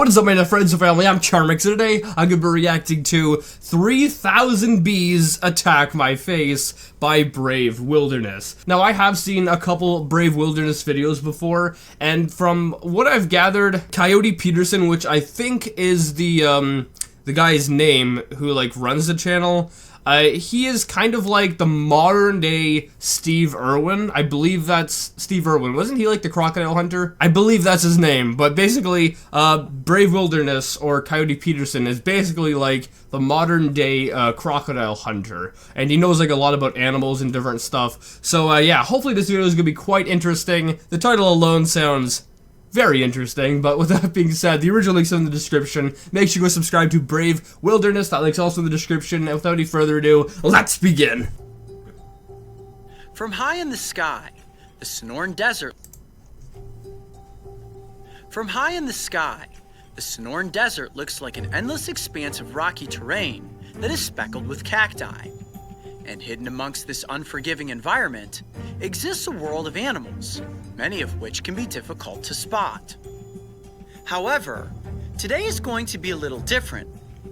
What is up, my friends and family? I'm Charmx, and today I'm going to be reacting to 3,000 Bees Attack My Face by Brave Wilderness. Now, I have seen a couple Brave Wilderness videos before, and from what I've gathered, Coyote Peterson, which I think is the guy's name who, like, runs the channel, he is kind of like the modern day Steve Irwin. I believe that's Steve Irwin. Wasn't he like the crocodile hunter? I believe that's his name. But basically, Brave Wilderness or Coyote Peterson is basically like the modern day crocodile hunter. And he knows like a lot about animals and different stuff. So yeah, hopefully this video is going to be quite interesting. The title alone sounds very interesting, but with that being said, the original link's in the description. Make sure you go subscribe to Brave Wilderness. That link's also in the description. And without any further ado, let's begin. From high in the sky, the Sonoran Desert. From high in the sky, the Sonoran Desert looks like an endless expanse of rocky terrain that is speckled with cacti. And hidden amongst this unforgiving environment exists a world of animals, many of which can be difficult to spot. However, today is going to be a little different,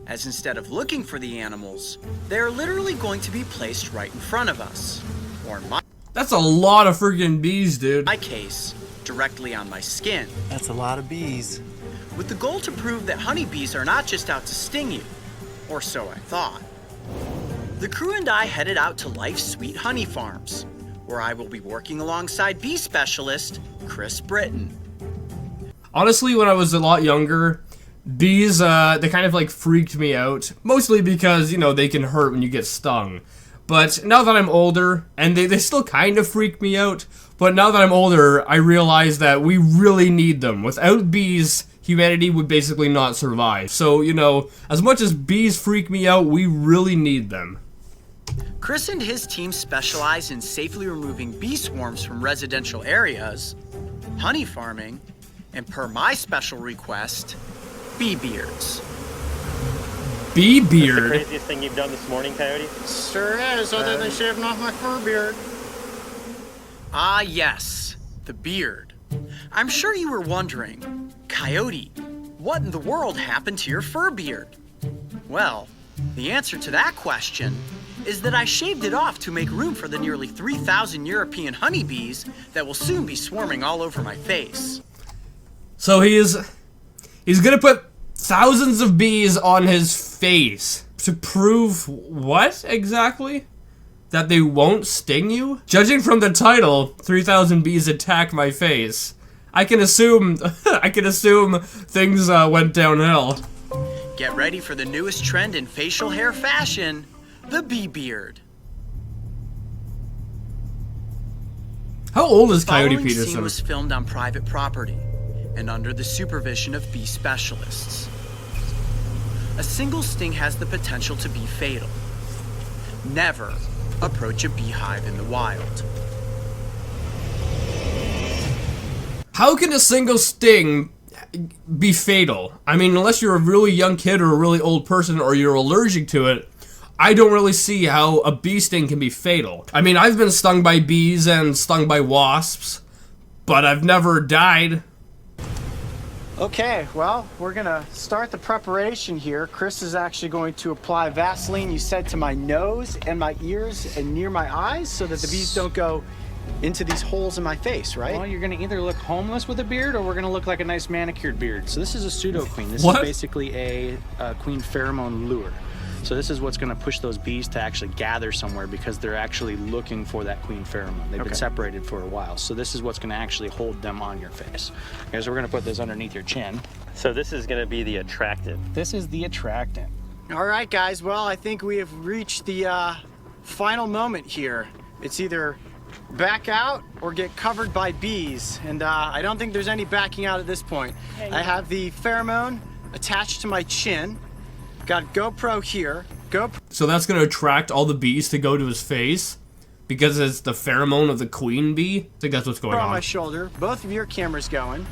as instead of looking for the animals, they are literally going to be placed right in front of us. Or in That's a lot of freaking bees, dude. my case, directly on my skin. That's a lot of bees. With the goal to prove that honeybees are not just out to sting you, or so I thought. The crew and I headed out to Life's Sweet Honey Farms, where I will be working alongside bee specialist Chris Britton. Honestly, when I was a lot younger, bees, they kind of like freaked me out. Mostly because, you know, they can hurt when you get stung. But now that I'm older, and they still kind of freak me out, but now that I'm older, I realize that we really need them. Without bees, humanity would basically not survive. So, you know, as much as bees freak me out, we really need them. Chris and his team specialize in safely removing bee swarms from residential areas, honey farming, and per my special request, bee beards. Bee That's beard? the craziest thing you've done this morning, Coyote? Sure is, other than shaving off my fur beard. Ah yes, the beard. I'm sure you were wondering, Coyote, what in the world happened to your fur beard? Well, the answer to that question is that I shaved it off to make room for the nearly 3,000 European honeybees that will soon be swarming all over my face. So he's gonna put thousands of bees on his face to prove what exactly? That they won't sting you? Judging from the title, 3,000 bees attack my face, I can assume things went downhill. Get ready for the newest trend in facial hair fashion, the bee beard. How old is Coyote Following scene Peterson? was filmed on private property and under the supervision of bee specialists. A single sting has the potential to be fatal. Never approach a beehive in the wild. How can a single sting be fatal? I mean, unless you're a really young kid or a really old person or you're allergic to it, I don't really see how a bee sting can be fatal. I mean, I've been stung by bees and stung by wasps, but I've never died. Okay, well, we're gonna start the preparation here. Chris is actually going to apply Vaseline, you said, to my nose and my ears and near my eyes so that the bees don't go into these holes in my face, right? Well, you're gonna either look homeless with a beard or we're gonna look like a nice manicured beard. So this is a pseudo queen. This What? is basically a queen pheromone lure. So this is what's gonna push those bees to actually gather somewhere because they're actually looking for that queen pheromone. They've been separated for a while. So this is what's gonna actually hold them on your face. Okay, so we're gonna put this underneath your chin. So this is going to be the attractant. This is the attractant. All right, guys, well, I think we have reached the final moment here. It's either back out or get covered by bees, and I don't think there's any backing out at this point. I have the pheromone attached to my chin, got GoPro here, So that's gonna attract all the bees to go to his face? Because it's the pheromone of the queen bee? I think that's what's going on my on. shoulder, both of your cameras going.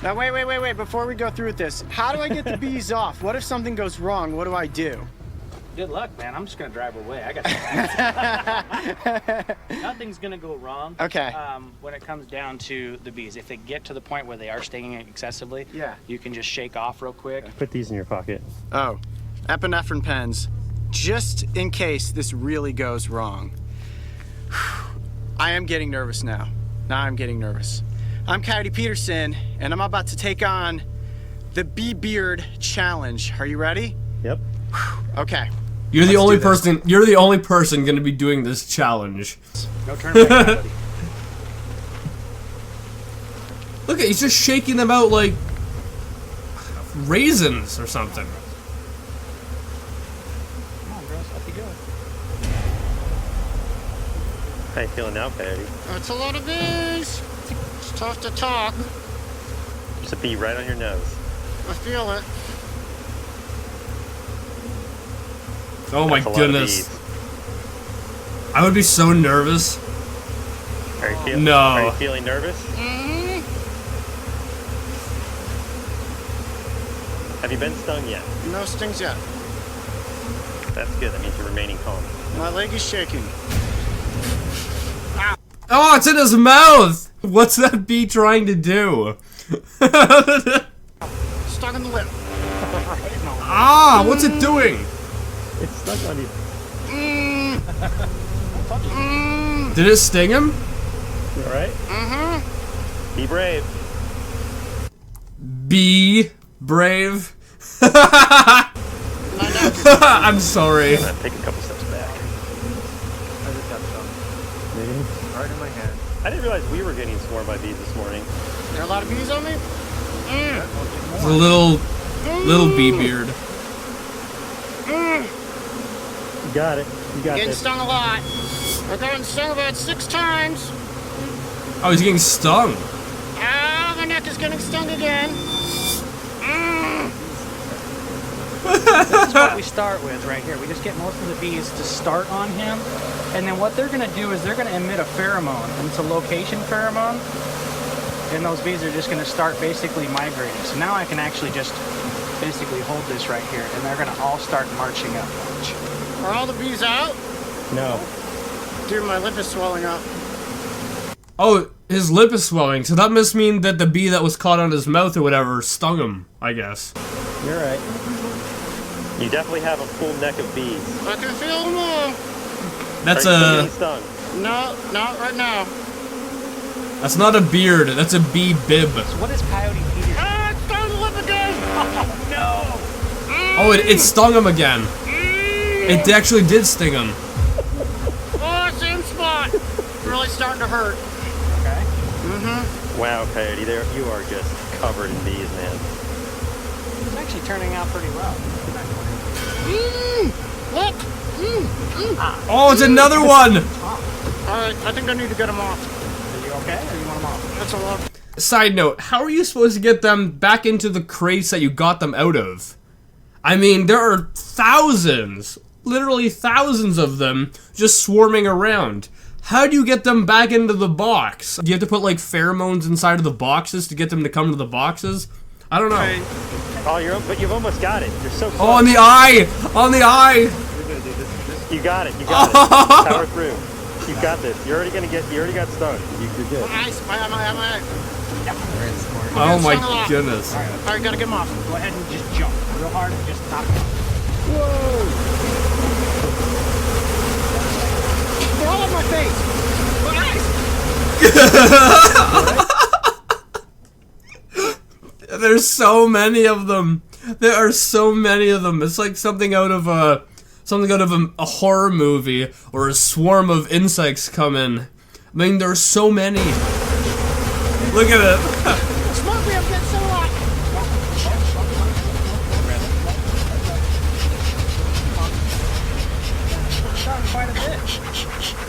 Now wait, before we go through with this, how do I get the bees off? What if something goes wrong? What do I do? Good luck, man. I'm just gonna drive away. I got nothing's gonna go wrong. Okay. When it comes down to the bees, if they get to the point where they are stinging excessively, Yeah. you can just shake off real quick. Put these in your pocket. Oh, epinephrine pens, just in case this really goes wrong. I am getting nervous now. Now I'm getting nervous. I'm Coyote Peterson, and I'm about to take on the Bee Beard Challenge. Are you ready? Yep. Okay. You're the Let's only do this. person. You're the only person going to be doing this challenge. No turn back, buddy. Look at, he's just shaking them out like raisins or something. Come on, girls. Up you go. How you feeling now, Coyote? That's a lot of bees. It's tough to talk. There's a bee right on your nose. I feel it. Oh my That's a lot of goodness. bees. I would be so nervous. Are you feeling? No. Are you feeling nervous? Have you been stung yet? No stings yet. That's good. That means you're remaining calm. My leg is shaking. Oh, it's in his mouth! What's that bee trying to do? Stuck in the lip. Ah, what's it doing? It's stuck on you. Did it sting him? You all right? Be brave. Be brave. I'm sorry. I'm gonna take a couple steps back. Right in my hand. I didn't realize we were getting swarmed by bees this morning. There are a lot of bees on me? It's a little bee beard. You got it. You got Getting this. stung a lot. I've gotten stung about 6 times. Oh, he's getting stung. Ah, my neck is getting stung again. This is what we start with right here. We just get most of the bees to start on him, and then what they're going to do is they're going to emit a pheromone, and it's a location pheromone, and those bees are just going to start basically migrating. So now I can actually just basically hold this right here, and they're going to all start marching up. Watch. Are all the bees out? No. Dude, my lip is swelling up. Oh, his lip is swelling, so that must mean that the bee that was caught on his mouth or whatever stung him, I guess. You're right. You definitely have a full neck of bees. I can feel them all. That's Are you still a... getting stung? No, not right now. That's not a beard, that's a bee bib. So what is Coyote Peter? Ah, it's stung the lip again. Oh, it stung him again. It actually did sting him. Oh, same spot. It's really starting to hurt. Okay. Wow, Coyote, there you are just covered in bees, man. It's actually turning out pretty well. Look. Oh, it's another one! Alright, I think I need to get them off. Are you okay, or you want them off? That's a lot. Side note, how are you supposed to get them back into the crates that you got them out of? I mean, there are thousands, literally thousands of them just swarming around. How do you get them back into the box? Do you have to put like pheromones inside of the boxes to get them to come to the boxes? I don't know. Oh, but you've almost got it. You're so close. Oh, on the eye! On the eye! You got it. You got it. Power through. You got this. You already got stung. You're good. Nice. Am I? Oh my stung a lot. goodness. Alright, gotta get them off. Go ahead and just jump real hard and just knock it off. They're all on my face. There's so many of them. There are so many of them. It's like something out of a horror movie or a swarm of insects come in. I mean, there's so many. Look at it. Smoke me, I'm getting so hot. Quite a bit.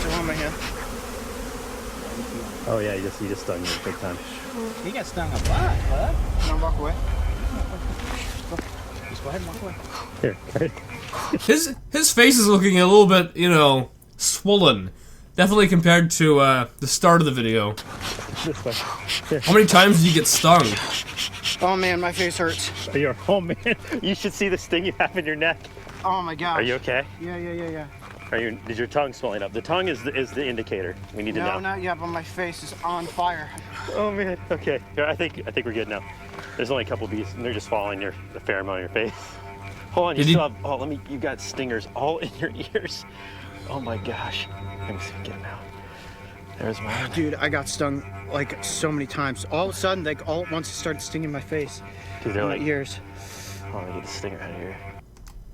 They're on my hand. Oh yeah, you just stung me big time. You got stung a lot, bud. Now walk away. Just go ahead and walk away. Here, Coyote. His face is looking a little bit, you know, swollen. Definitely compared to the start of the video. This way. Here. How many times did you get stung? Oh man, my face hurts. Oh man, you should see the sting you have in your neck. Oh my gosh. Are you okay? Yeah. Is your tongue swelling up? The tongue is the indicator. We need to know. No, not yet, but my face is on fire. Oh man. Okay. Here, I think we're good now. There's only a couple bees, and they're just following a fair amount of your face. Hold on. You got stingers all in your ears. Oh my gosh. Let me see. Get them out. There's mine. Dude, I got stung like so many times. All of a sudden, like all at once, it started stinging my face. Dude, they're my like ears. Oh, let me get the stinger out of here.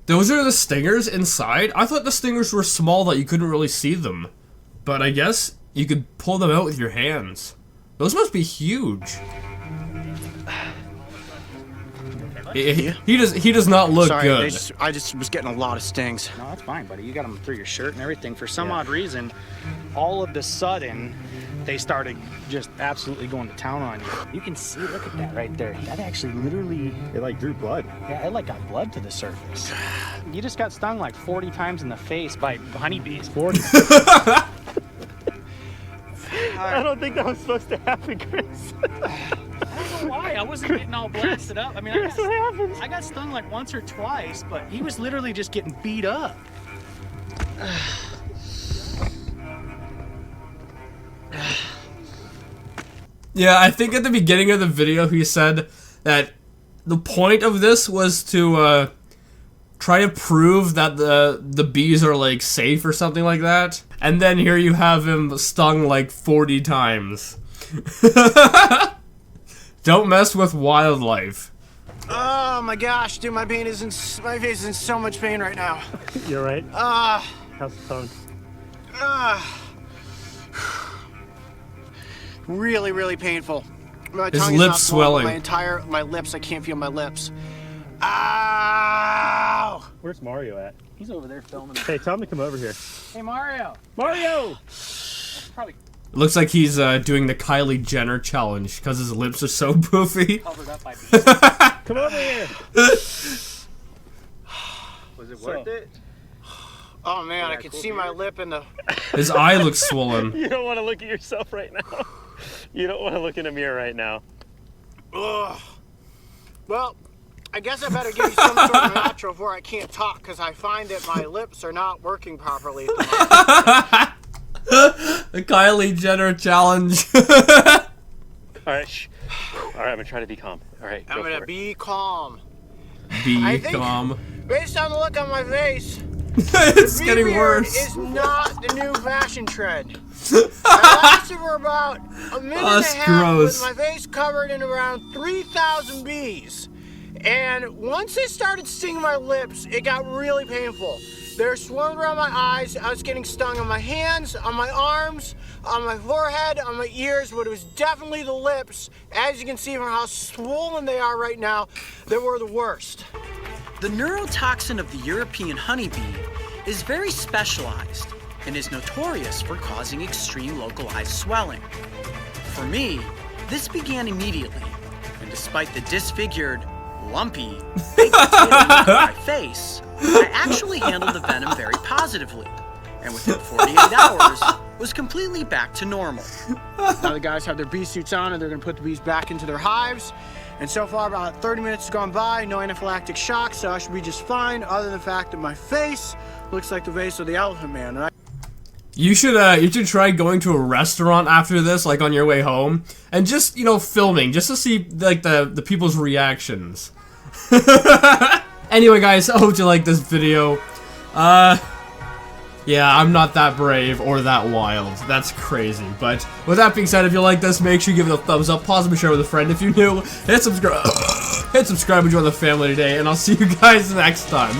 Those are the stingers inside? I thought the stingers were small that you couldn't really see them. But I guess you could pull them out with your hands. Those must be huge. He does not look good. I just was getting a lot of stings. No, that's fine, buddy. You got them through your shirt and everything. For some odd reason, all of the sudden, they started just absolutely going to town on you. You can see, look at that right there. That actually literally... It like drew blood. Yeah, it like got blood to the surface. You just got stung like 40 times in the face by honeybees. 40. I don't think that was supposed to happen, Chris. I don't know why. I wasn't getting all blasted up. I mean, I got stung like once or twice, but he was literally just getting beat up. Yeah, I think at the beginning of the video he said that the point of this was to try to prove that the bees are like safe or something like that. And then here you have him stung like 40 times. Don't mess with wildlife. Oh my gosh, dude, my face is in so much pain right now. You're right. How's the tongue? Really, really painful. My His tongue is lips not swollen, swelling. my lips, I can't feel my lips. Ow! Where's Mario at? He's over there filming. Hey, tell him to come over here. Hey, Mario. Mario! Probably It looks like he's doing the Kylie Jenner challenge because his lips are so poofy. covered up by bees. Come over here! Was it worth it? Oh man, I can see my lip in the... His eye looks swollen. You don't want to look at yourself right now. You don't want to look in a mirror right now. Ugh. Well, I guess I better give you some sort of natural before I can't talk, because I find that my lips are not working properly at the moment. The Kylie Jenner challenge. Alright, shh. Alright, I'm gonna try to be calm. Alright, I'm gonna be calm. Be I think, calm. based on the look on my face, It's getting beard worse. is not the new fashion trend. I lasted for about a minute and a That's half gross. with my face covered in around 3,000 bees. And once they started stinging my lips, it got really painful. They were swirling around my eyes. I was getting stung on my hands, on my arms, on my forehead, on my ears, but it was definitely the lips. As you can see from how swollen they are right now, they were the worst. The neurotoxin of the European honeybee is very specialized and is notorious for causing extreme localized swelling. For me, this began immediately, and despite the disfigured, lumpy, baked potato look on my face, I actually handled the venom very positively, and within 48 hours, was completely back to normal. Now the guys have their bee suits on and they're gonna put the bees back into their hives. And so far about 30 minutes has gone by, no anaphylactic shock, so I should be just fine, other than the fact that my face looks like the face of the Elephant Man. And You should try going to a restaurant after this, like on your way home, and just, you know, filming, just to see, like, the people's reactions. Anyway, guys, I hope you liked this video. Yeah, I'm not that brave or that wild. That's crazy. But with that being said, if you like this, make sure you give it a thumbs up, possibly share with a friend if you're new, hit subscribe and join the family today, and I'll see you guys next time.